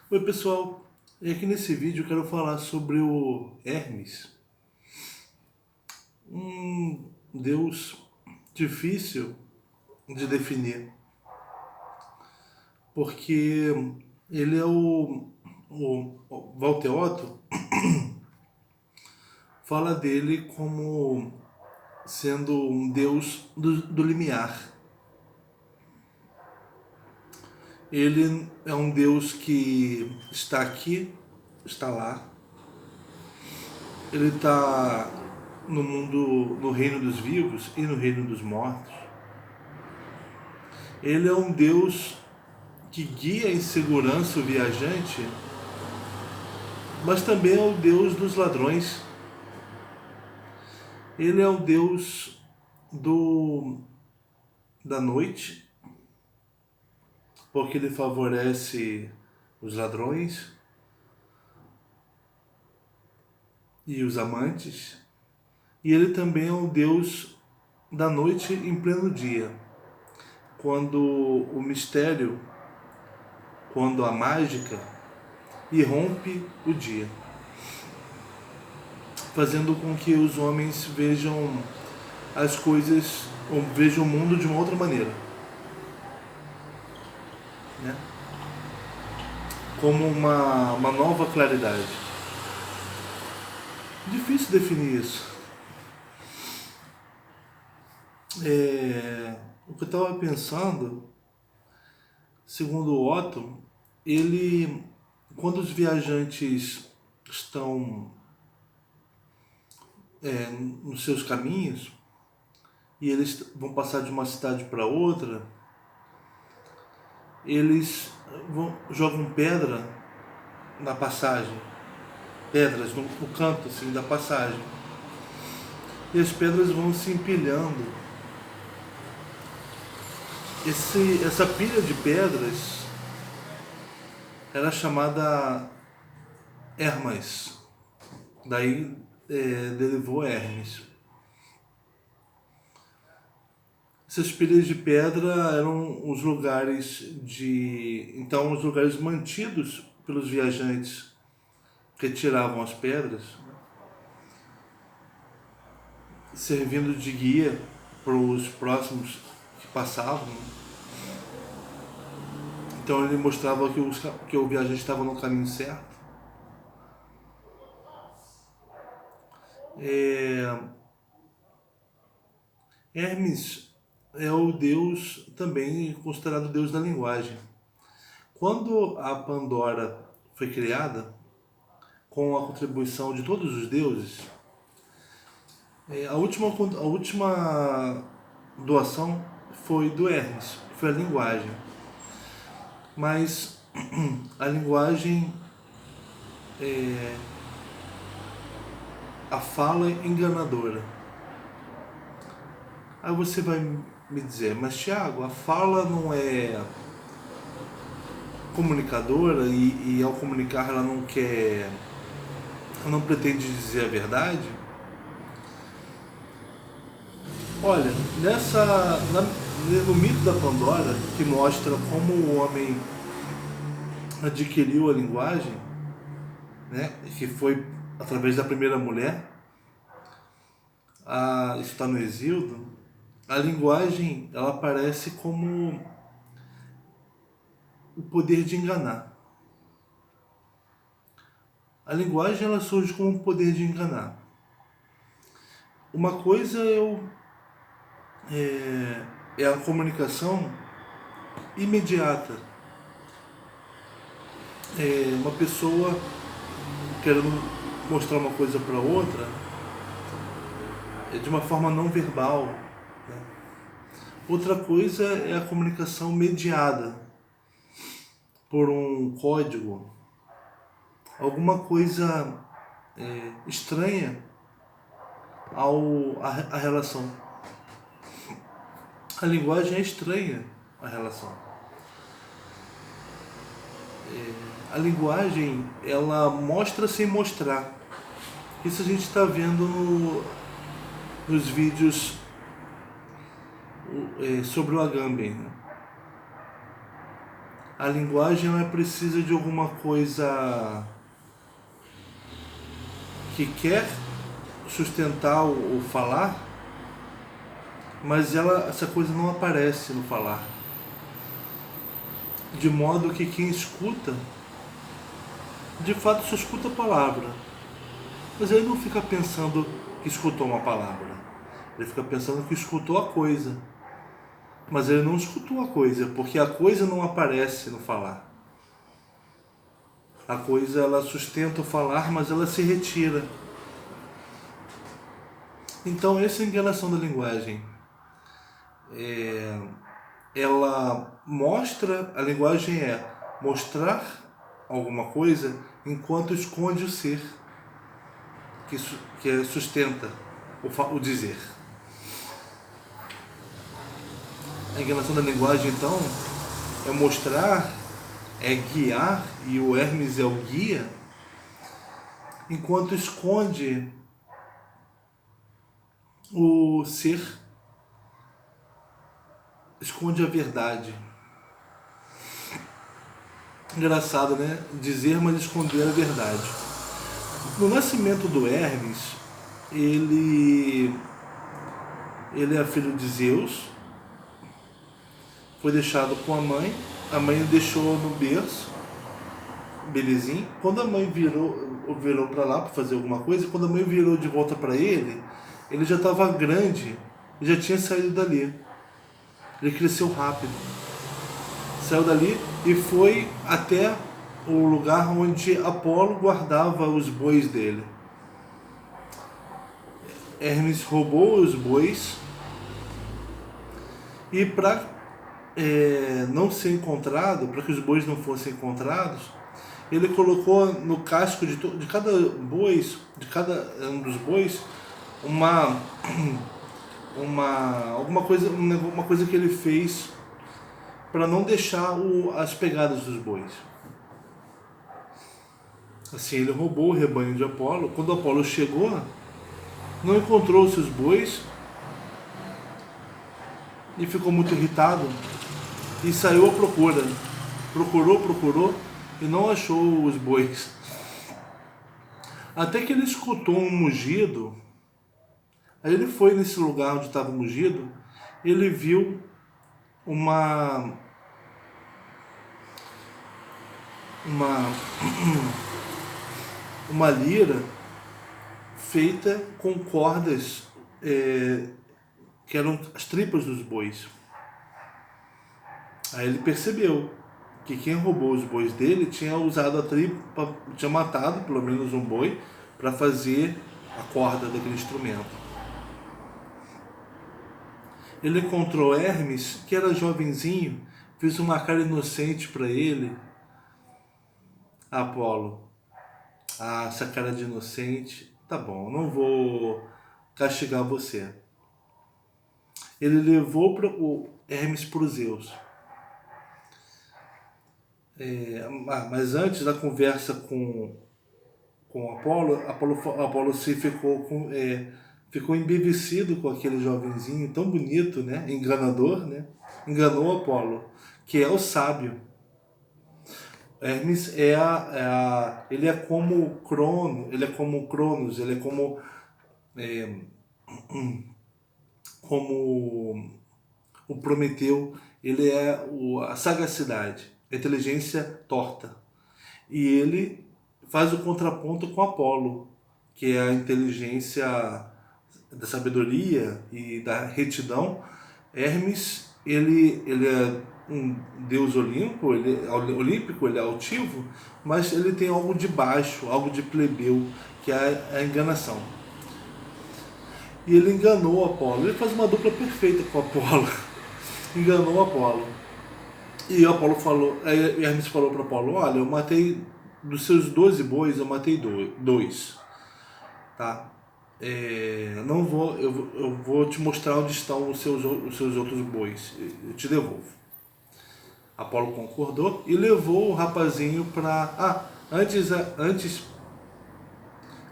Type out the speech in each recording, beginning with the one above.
Oi pessoal, e aqui nesse vídeo eu quero falar sobre o Hermes, um deus difícil de definir, porque ele é o Walter Otto fala dele como sendo um deus do limiar. Ele é um deus que está aqui, está lá, ele está no mundo, no reino dos vivos e no reino dos mortos. Ele é um Deus que guia em segurança o viajante, mas também é o Deus dos ladrões. Ele é o Deus da noite, porque ele favorece os ladrões e os amantes. E ele também é o Deus da noite em pleno dia, quando o mistério, quando a mágica irrompe o dia, fazendo com que os homens vejam as coisas, ou vejam o mundo de uma outra maneira, né? Como uma nova claridade. Difícil definir isso. O que eu estava pensando, segundo o Otto, ele, quando os viajantes estão nos seus caminhos e eles vão passar de uma cidade para outra, eles jogam pedra na passagem, pedras no canto assim, da passagem, e as pedras vão se empilhando. Essa pilha de pedras era chamada Hermes, daí derivou Hermes. Essas pilhas de pedra eram os lugares os lugares mantidos pelos viajantes que tiravam as pedras, servindo de guia para os próximos que passavam. Então ele mostrava que o viajante estava no caminho certo. Hermes é o deus também considerado deus da linguagem. Quando a Pandora foi criada, com a contribuição de todos os deuses, a última doação foi do Hermes, foi a linguagem. Mas a linguagem, a fala enganadora. Aí você vai me dizer, mas Tiago, a fala não é comunicadora e ao comunicar ela não pretende dizer a verdade? Olha, no mito da Pandora, que mostra como o homem adquiriu a linguagem, né, que foi através da primeira mulher, isso está no Exíodo, a linguagem ela aparece como o poder de enganar. A linguagem ela surge como um poder de enganar. Uma coisa é a comunicação imediata. Uma pessoa querendo mostrar uma coisa para outra de uma forma não verbal, né? Outra coisa é a comunicação mediada por um código, alguma coisa estranha à relação. A linguagem é estranha à relação. A linguagem, ela mostra sem mostrar. Isso a gente está vendo nos vídeos sobre o Agamben, né? A linguagem ela precisa de alguma coisa que quer sustentar o falar, mas essa coisa não aparece no falar. De modo que quem escuta, de fato só escuta a palavra, mas ele não fica pensando que escutou uma palavra. Ele fica pensando que escutou a coisa. Mas ele não escutou a coisa, porque a coisa não aparece no falar. A coisa ela sustenta o falar, mas ela se retira. Então essa é a enganação da linguagem. Ela mostra, a linguagem é mostrar alguma coisa enquanto esconde o ser, que sustenta o dizer. A enganação da linguagem, então, é mostrar, é guiar, e o Hermes é o guia, enquanto esconde o ser, esconde a verdade. Engraçado, né? Dizer, mas esconder a verdade. No nascimento do Hermes, ele é filho de Zeus, foi deixado com a mãe o deixou no berço, belezinho. Quando a mãe virou para lá para fazer alguma coisa, quando a mãe virou de volta para ele já estava grande e já tinha saído dali. Ele cresceu rápido. Saiu dali e foi até o lugar onde Apolo guardava os bois dele. Hermes roubou os bois e para não ser encontrado, para que os bois não fossem encontrados, ele colocou no casco de cada um dos bois, uma coisa que ele fez para não deixar as pegadas dos bois. Assim, ele roubou o rebanho de Apolo. Quando Apolo chegou, não encontrou os seus bois e ficou muito irritado e saiu à procura. Procurou e não achou os bois. Até que ele escutou um mugido. Aí ele foi nesse lugar onde estava o mugido. Ele viu uma lira feita com cordas que eram as tripas dos bois. Aí ele percebeu que quem roubou os bois dele tinha usado a tripa, tinha matado pelo menos um boi para fazer a corda daquele instrumento. Ele encontrou Hermes, que era jovenzinho, fez uma cara inocente para ele. Apolo, essa cara de inocente, tá bom, não vou castigar você. Ele levou o Hermes para os Zeus. Mas antes da conversa com Apolo se ficou embevecido com aquele jovenzinho tão bonito, né? Enganador, né? Enganou Apolo, que é o sábio. Hermes ele é como Cronos, ele é como o Prometeu, ele é a sagacidade, a inteligência torta. E ele faz o contraponto com Apolo, que é a inteligência da sabedoria e da retidão. Hermes, ele é um deus olímpico, ele é altivo, mas ele tem algo de baixo, algo de plebeu, que é a enganação. E ele enganou Apolo. Ele faz uma dupla perfeita com Apolo. Enganou Apolo. E Apolo falou, Hermes falou para Apolo: olha, eu matei dos seus 12 bois, eu matei dois. Tá? Eu vou te mostrar onde estão os seus outros bois. Eu te devolvo. Apolo concordou e levou o rapazinho para... Antes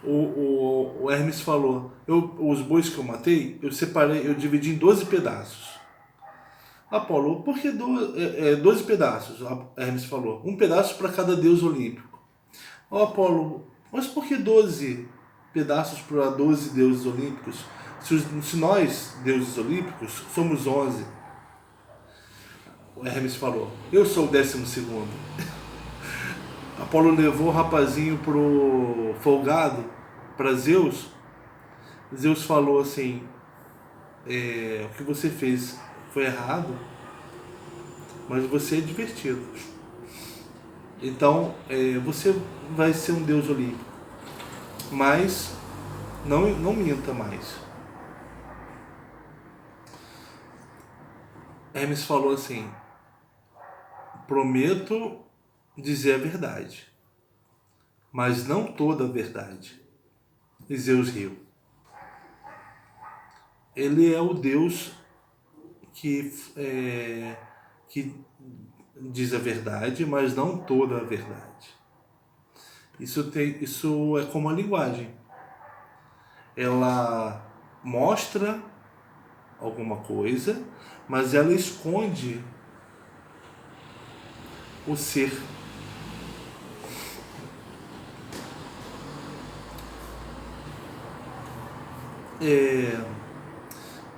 o Hermes falou: os bois que eu matei, eu separei, eu dividi em 12 pedaços. Apolo, por que 12 pedaços? Hermes falou. Um pedaço para cada deus olímpico. Ó Apolo, mas por que 12 pedaços para 12 deuses olímpicos? Se nós, deuses olímpicos, somos 11. O Hermes falou, eu sou o 12º. Apolo levou o rapazinho pro folgado, para Zeus. Zeus falou assim, o que você fez foi errado, mas você é divertido. Então, você vai ser um deus olímpico, mas não minta mais. Hermes falou assim, prometo dizer a verdade, mas não toda a verdade. E Zeus riu. Ele é o Deus que diz a verdade, mas não toda a verdade. Isso é como a linguagem. Ela mostra alguma coisa, mas ela esconde o ser.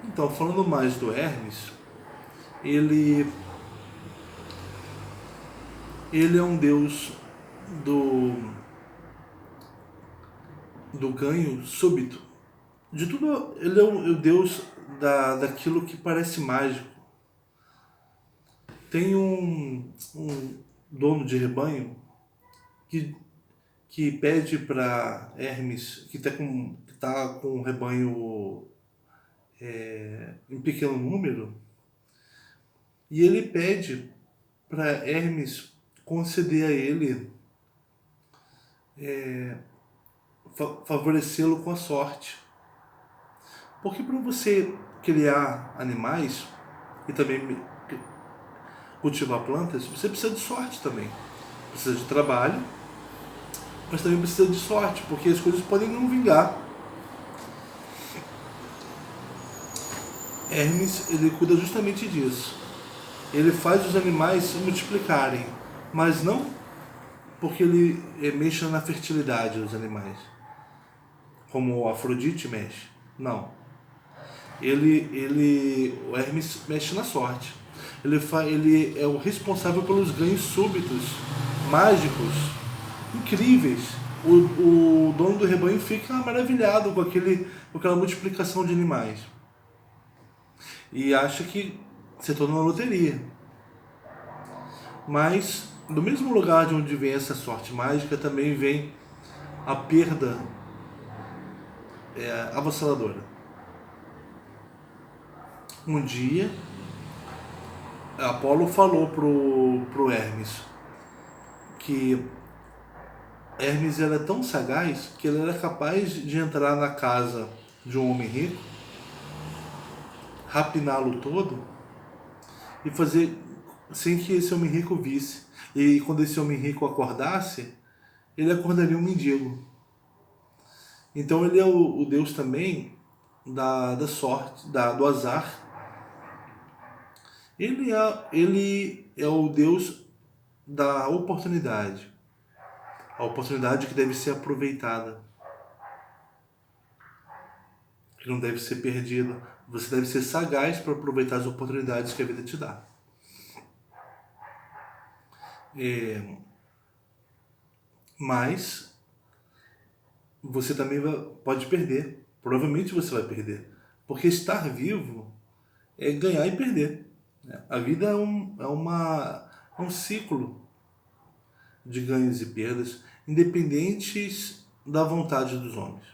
Então, falando mais do Hermes, ele é um deus do ganho súbito. De tudo, ele é o deus daquilo que parece mágico. Tem um dono de rebanho que pede para Hermes, que tá com um rebanho em pequeno número, e ele pede para Hermes conceder a ele favorecê-lo com a sorte. Porque para você criar animais e também cultivar plantas, você precisa de sorte também. Precisa de trabalho, mas também precisa de sorte, porque as coisas podem não vingar. Hermes, ele cuida justamente disso. Ele faz os animais se multiplicarem, mas não porque ele mexa na fertilidade dos animais, como Afrodite mexe. Não. O Hermes mexe na sorte. Ele é o responsável pelos ganhos súbitos, mágicos, incríveis. O dono do rebanho fica maravilhado com aquela multiplicação de animais. E acha que se tornou uma loteria. Mas, do mesmo lugar de onde vem essa sorte mágica, também vem a perda avassaladora. Um dia, Apolo falou pro Hermes que Hermes era tão sagaz que ele era capaz de entrar na casa de um homem rico, rapiná-lo todo e fazer sem que esse homem rico visse. E quando esse homem rico acordasse, ele acordaria um mendigo. Então ele é o Deus também da sorte, do azar. Ele é o Deus da oportunidade. A oportunidade que deve ser aproveitada, que não deve ser perdida. Você deve ser sagaz para aproveitar as oportunidades que a vida te dá. Mas você também pode perder. Provavelmente você vai perder. Porque estar vivo é ganhar e perder. A vida é um ciclo de ganhos e perdas, independentes da vontade dos homens.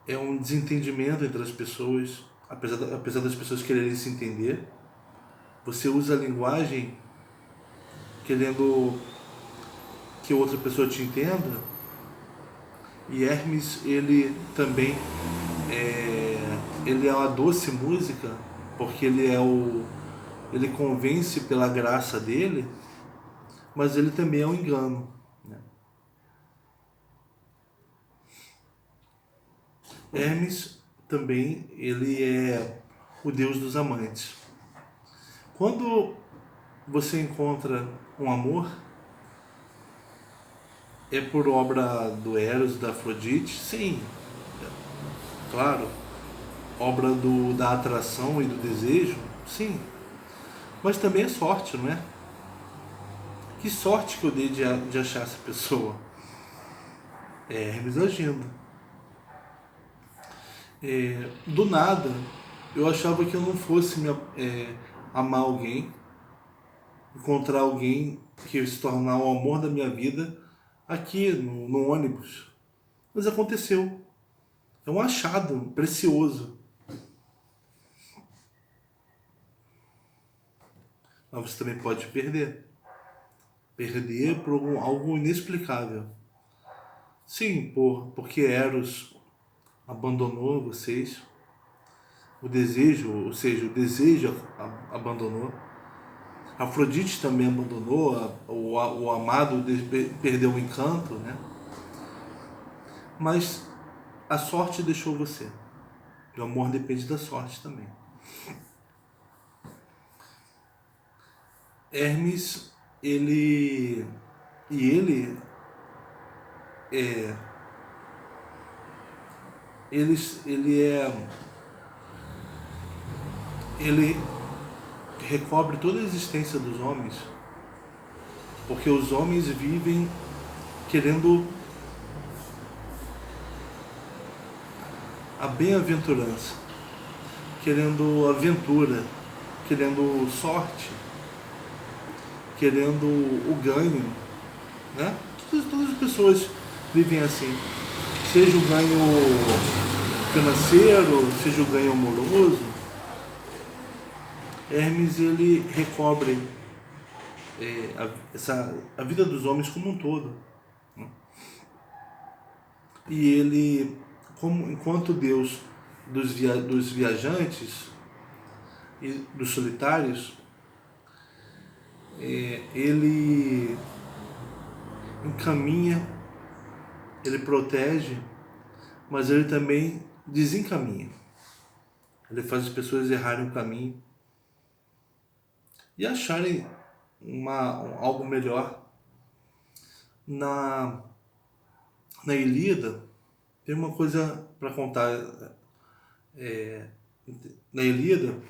É um desentendimento entre as pessoas, apesar das pessoas quererem se entender. Você usa a linguagem querendo que outra pessoa te entenda. E Hermes, ele também ele é uma doce música, porque ele convence pela graça dele, mas ele também é um engano. Hermes também, ele é o deus dos amantes. Quando você encontra um amor, é por obra do Eros, da Afrodite? Sim, claro. Obra da atração e do desejo? Sim. Mas também é sorte, não é? Que sorte que eu dei de achar essa pessoa. É Hermes agindo. Do nada, eu achava que eu não fosse amar alguém, encontrar alguém que ia se tornar o amor da minha vida aqui no ônibus. Mas aconteceu. É um achado precioso. Mas você também pode perder. Perder por algo inexplicável. Sim, porque Eros abandonou vocês. O desejo, ou seja, o desejo abandonou. Afrodite também abandonou, o amado perdeu o encanto, né? Mas a sorte deixou você. O amor depende da sorte também. Hermes, ele é ele recobre toda a existência dos homens, porque os homens vivem querendo a bem-aventurança, querendo aventura, querendo sorte, querendo o ganho, né? Todas as pessoas vivem assim, seja o ganho financeiro, seja o ganho amoroso. Hermes, ele recobre a vida dos homens como um todo, né? E ele, enquanto Deus dos viajantes e dos solitários, ele encaminha, ele protege, mas ele também desencaminha. Ele faz as pessoas errarem o caminho e acharem algo melhor. Na Ilíada, tem uma coisa para contar. Na Ilíada,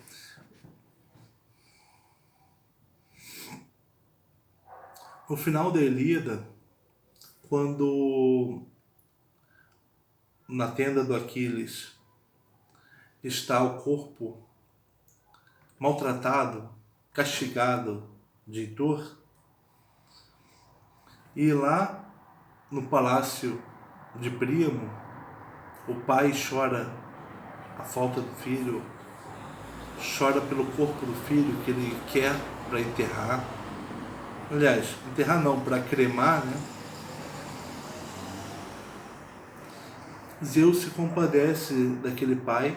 no final da Ilíada, quando na tenda do Aquiles está o corpo maltratado, castigado de Heitor, e lá no palácio de Príamo, o pai chora a falta do filho, chora pelo corpo do filho que ele quer para enterrar. Aliás, enterrar não, para cremar, né? Zeus se compadece daquele pai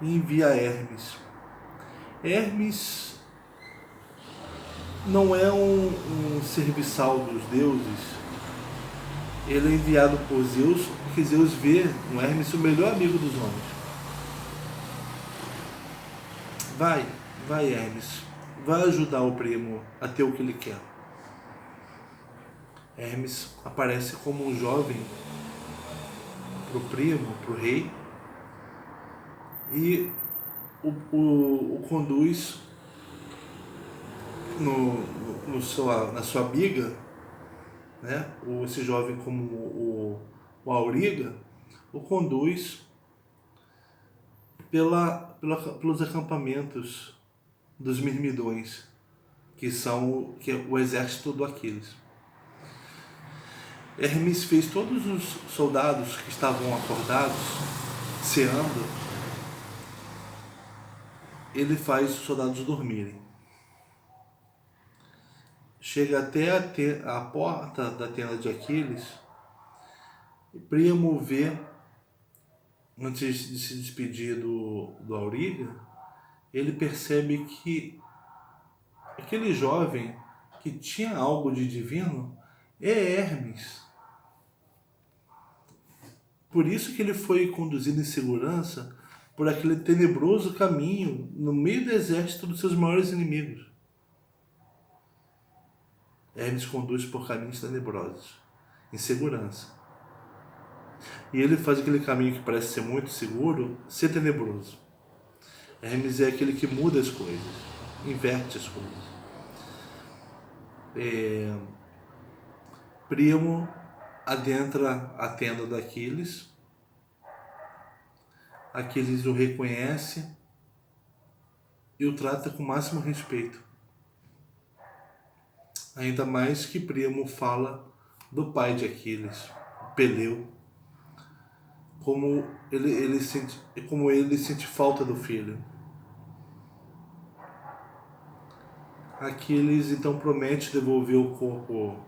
e envia Hermes. Hermes não é um serviçal dos deuses. Ele é enviado por Zeus, porque Zeus vê no Hermes o melhor amigo dos homens. Vai Hermes, vai ajudar o primo a ter o que ele quer. Hermes aparece como um jovem pro primo, pro rei, e o conduz na sua biga, né? Esse jovem, como o Auriga, o conduz pelos acampamentos dos Mirmidões, que é o exército do Aquiles. Hermes fez todos os soldados que estavam acordados, ceando, ele faz os soldados dormirem. Chega até a porta da tenda de Aquiles, e Príamo vê, antes de se despedir do Auriga, ele percebe que aquele jovem que tinha algo de divino é Hermes. Por isso que ele foi conduzido em segurança por aquele tenebroso caminho no meio do exército dos seus maiores inimigos. Hermes conduz por caminhos tenebrosos, em segurança. E ele faz aquele caminho que parece ser muito seguro ser tenebroso. Hermes é aquele que muda as coisas, inverte as coisas. Príamo adentra a tenda d'Aquiles. Aquiles o reconhece e o trata com o máximo respeito. Ainda mais que Príamo fala do pai de Aquiles, Peleu, como ele sente falta do filho. Aquiles então promete devolver o corpo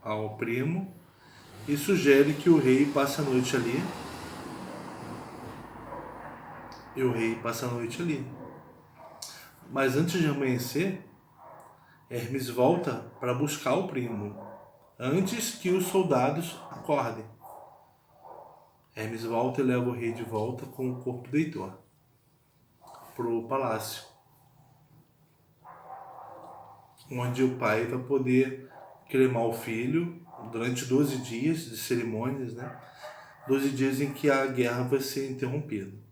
ao Príamo e sugere que o rei passe a noite ali. Mas antes de amanhecer, Hermes volta para buscar o Príamo, antes que os soldados acordem. Hermes volta e leva o rei de volta com o corpo do Heitor para o palácio, onde o pai vai poder cremar o filho durante 12 dias de cerimônias, né? 12 dias em que a guerra vai ser interrompida.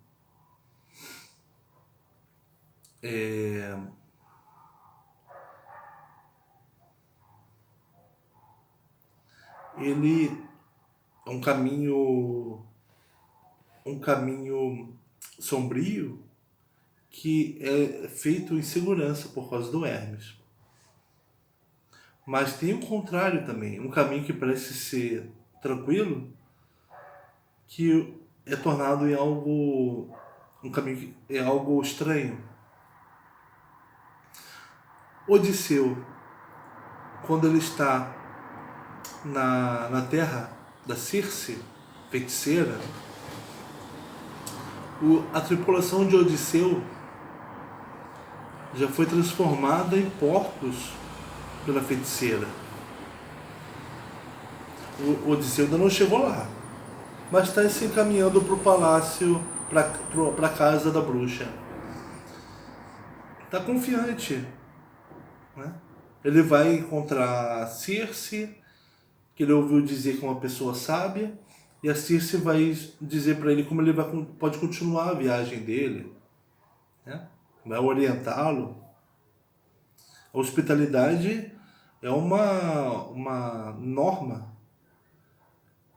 Ele é um caminho sombrio que é feito em segurança por causa do Hermes. Mas tem o contrário também, um caminho que parece ser tranquilo, que é tornado em algo, um caminho que é algo estranho. Odisseu, quando ele está na terra da Circe, feiticeira, a tripulação de Odisseu já foi transformada em porcos pela feiticeira. O Odisseu ainda não chegou lá, mas está se encaminhando para o palácio, para a casa da bruxa. Está confiante, né? Ele vai encontrar a Circe, que ele ouviu dizer que é uma pessoa sábia, e a Circe vai dizer para ele como ele pode continuar a viagem dele, né? Vai orientá-lo. A hospitalidade é uma norma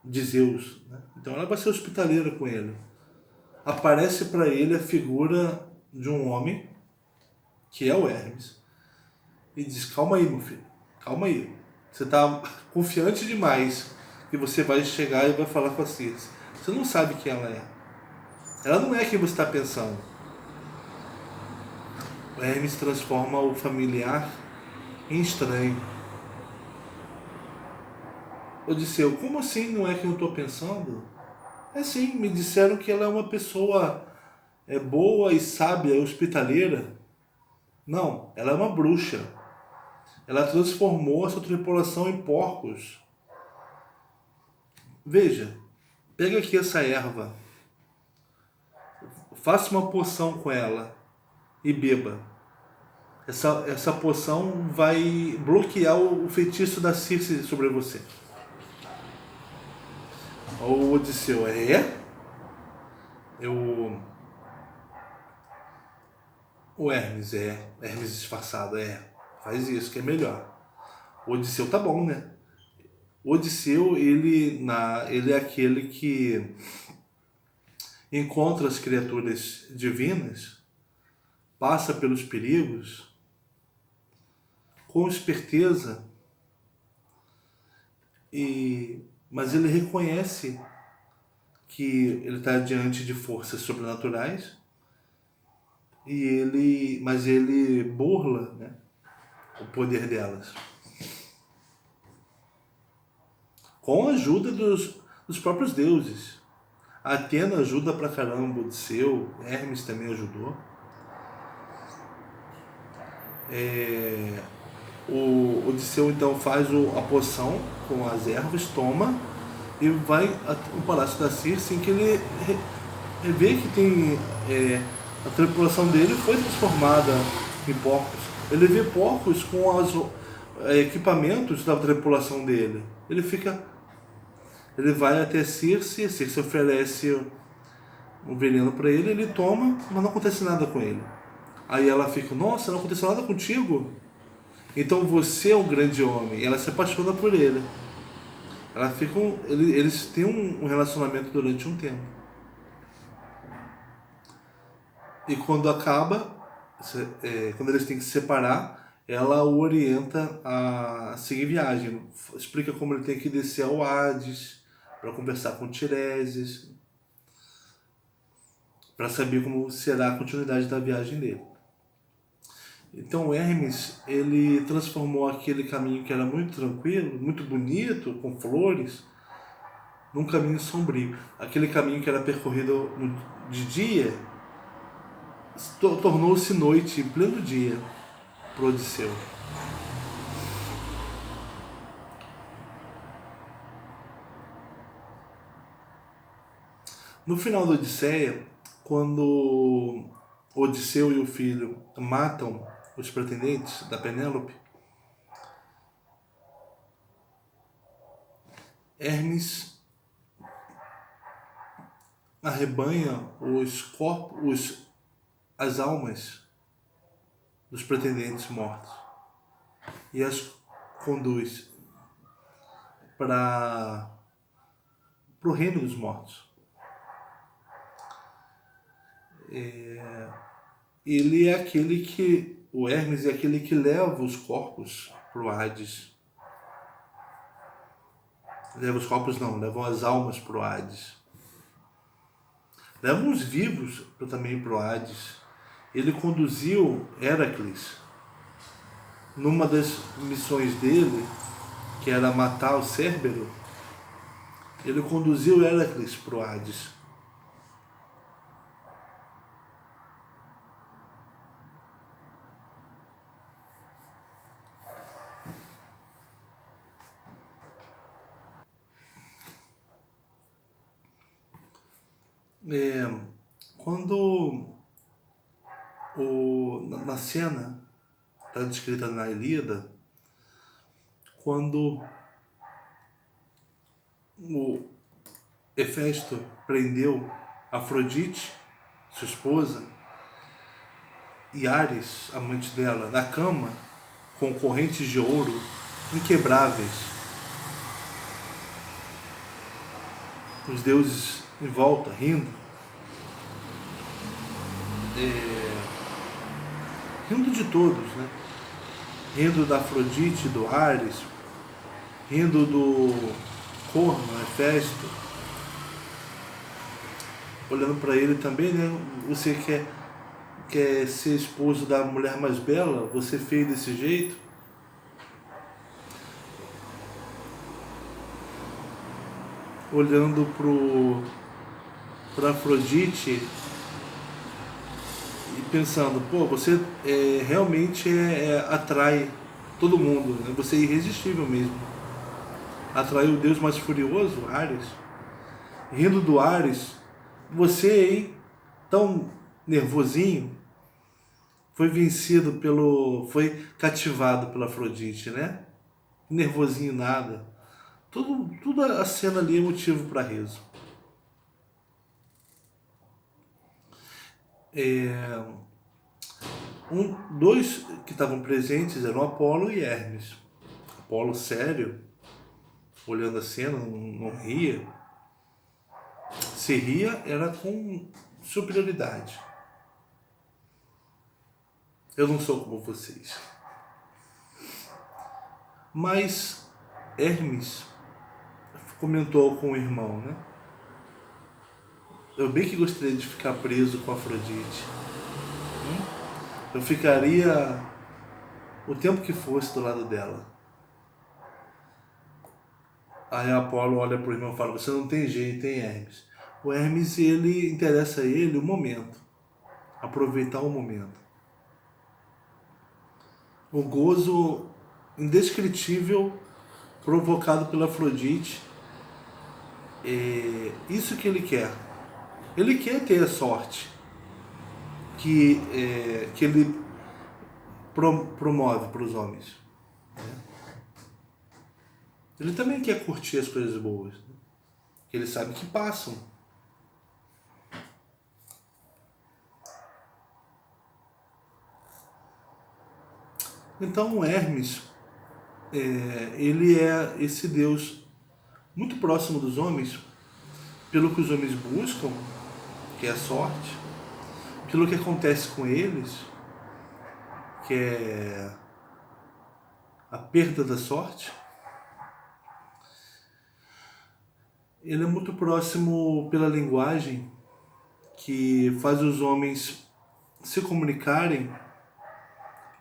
de Zeus, né? Então ela vai ser hospitaleira com ele. Aparece para ele a figura de um homem, que é o Hermes, e diz: calma aí, meu filho, calma aí. Você está confiante demais que você vai chegar e vai falar com a Circe. Você não sabe quem ela é. Ela não é quem você está pensando. O Hermes transforma o familiar em estranho. Odisseu: como assim não é quem eu estou pensando? É sim, me disseram que ela é uma pessoa boa e sábia e hospitaleira. Não, ela é uma bruxa. Ela transformou a sua tripulação em porcos. Veja, pega aqui essa erva, faça uma poção com ela e beba. Essa poção vai bloquear o feitiço da Circe sobre você. O Odisseu: o Hermes Hermes disfarçado, faz isso que é melhor. O Odisseu: tá bom, né? O Odisseu, ele é aquele que encontra as criaturas divinas, passa pelos perigos com esperteza, mas ele reconhece que ele está diante de forças sobrenaturais, mas ele burla, né, o poder delas, com a ajuda dos próprios deuses. A Atena ajuda pra caramba o Odisseu, Hermes também ajudou. O Odisseu então faz a poção com as ervas, toma e vai ao palácio da Circe, em que ele Ele vê que tem a tripulação dele foi transformada em porcos. Ele vê porcos com os equipamentos da tripulação dele. Ele vai até Circe, Circe oferece um veneno para ele, ele toma, mas não acontece nada com ele. Aí ela fica, nossa, não aconteceu nada contigo? Então você é um grande homem. Ela se apaixona por ele. Eles têm um relacionamento durante um tempo. E quando acaba, quando eles têm que se separar, ela o orienta a seguir viagem. Explica como ele tem que descer ao Hades para conversar com Tireses, para saber como será a continuidade da viagem dele. Então Hermes, ele transformou aquele caminho que era muito tranquilo, muito bonito, com flores, num caminho sombrio. Aquele caminho que era percorrido de dia, tornou-se noite, em pleno dia, para Odisseu. No final da Odisseia, quando Odisseu e o filho matam os pretendentes da Penélope, Hermes arrebanha as almas dos pretendentes mortos e as conduz para o reino dos mortos. O Hermes é aquele que leva os corpos para o Hades. Leva os corpos não, levam as almas para o Hades. Levam os vivos também para o Hades. Ele conduziu Heracles numa das missões dele, que era matar o Cérbero. Ele conduziu Heracles para o Hades. Quando na cena está descrita na Ilíada, quando o Hefesto prendeu Afrodite, sua esposa, e Ares, amante dela, na cama, com correntes de ouro inquebráveis. Os deuses em volta, rindo. Rindo de todos, né? Rindo da Afrodite, do Ares, rindo do corno, Hefesto. Olhando para ele também, né? Você quer ser esposo da mulher mais bela? Você fez desse jeito? Olhando para Afrodite e pensando, pô, você realmente atrai todo mundo, né? Você é irresistível mesmo. Atrai o deus mais furioso, Ares. Rindo do Ares, você, hein, tão nervosinho, foi cativado pela Afrodite, né? Nervosinho nada. Tudo a cena ali é motivo para riso. Dois que estavam presentes eram Apolo e Hermes. Apolo sério, olhando a cena, não ria. Se ria, era com superioridade. Eu não sou como vocês. Mas Hermes comentou com o irmão, né? Eu bem que gostaria de ficar preso com Afrodite. Eu ficaria o tempo que fosse do lado dela. Aí Apolo olha pro irmão e fala, você não tem jeito, hein, Hermes? O Hermes, ele interessa a ele o momento. Aproveitar o momento. O gozo indescritível provocado pela Afrodite. Isso que ele quer. Ele quer ter a sorte que ele promove para os homens. Ele também quer curtir as coisas boas, né? Que ele sabe que passam. Então o Hermes, ele é esse Deus muito próximo dos homens, pelo que os homens buscam, que é a sorte, pelo que acontece com eles, que é a perda da sorte. Ele é muito próximo pela linguagem, que faz os homens se comunicarem,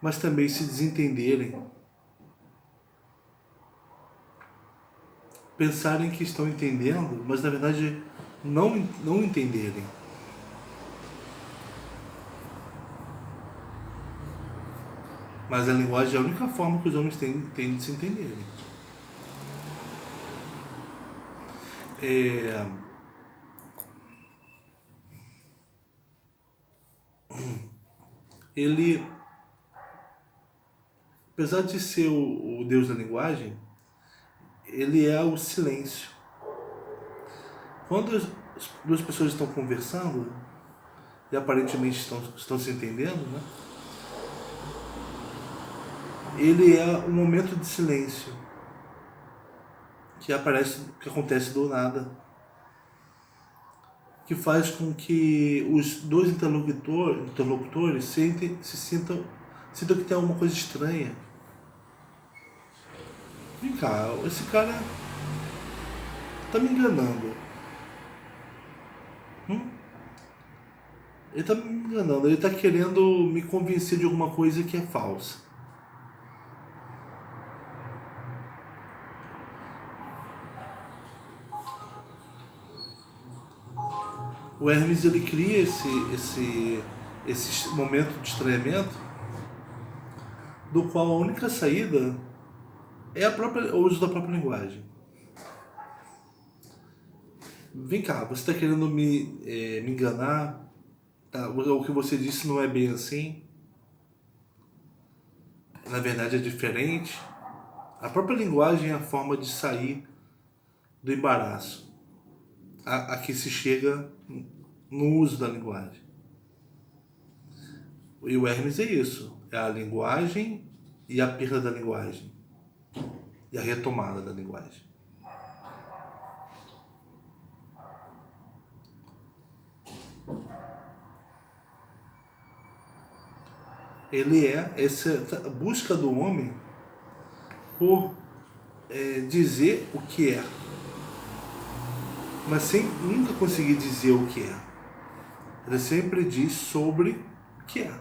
mas também se desentenderem. Pensarem que estão entendendo, mas na verdade não entenderem. Mas a linguagem é a única forma que os homens têm de se entenderem. Ele, apesar de ser o Deus da linguagem, ele é o silêncio. Quando as duas pessoas estão conversando e aparentemente estão se entendendo, né? Ele é um momento de silêncio que acontece do nada, que faz com que os dois interlocutores sintam que tem alguma coisa estranha. Vem cá, esse cara tá me enganando. Ele tá me enganando, ele tá querendo me convencer de alguma coisa que é falsa. O Hermes, ele cria esse momento de estranhamento, do qual a única saída é o uso da própria linguagem. Vem cá, você está querendo me enganar? Tá? O que você disse não é bem assim. Na verdade é diferente. A própria linguagem é a forma de sair do embaraço. Aqui se chega no uso da linguagem. E o Hermes é isso. É a linguagem e a perda da linguagem. E a retomada da linguagem. Ele é essa busca do homem por dizer o que é, mas sem nunca conseguir dizer o que é. Ele sempre diz sobre o que é.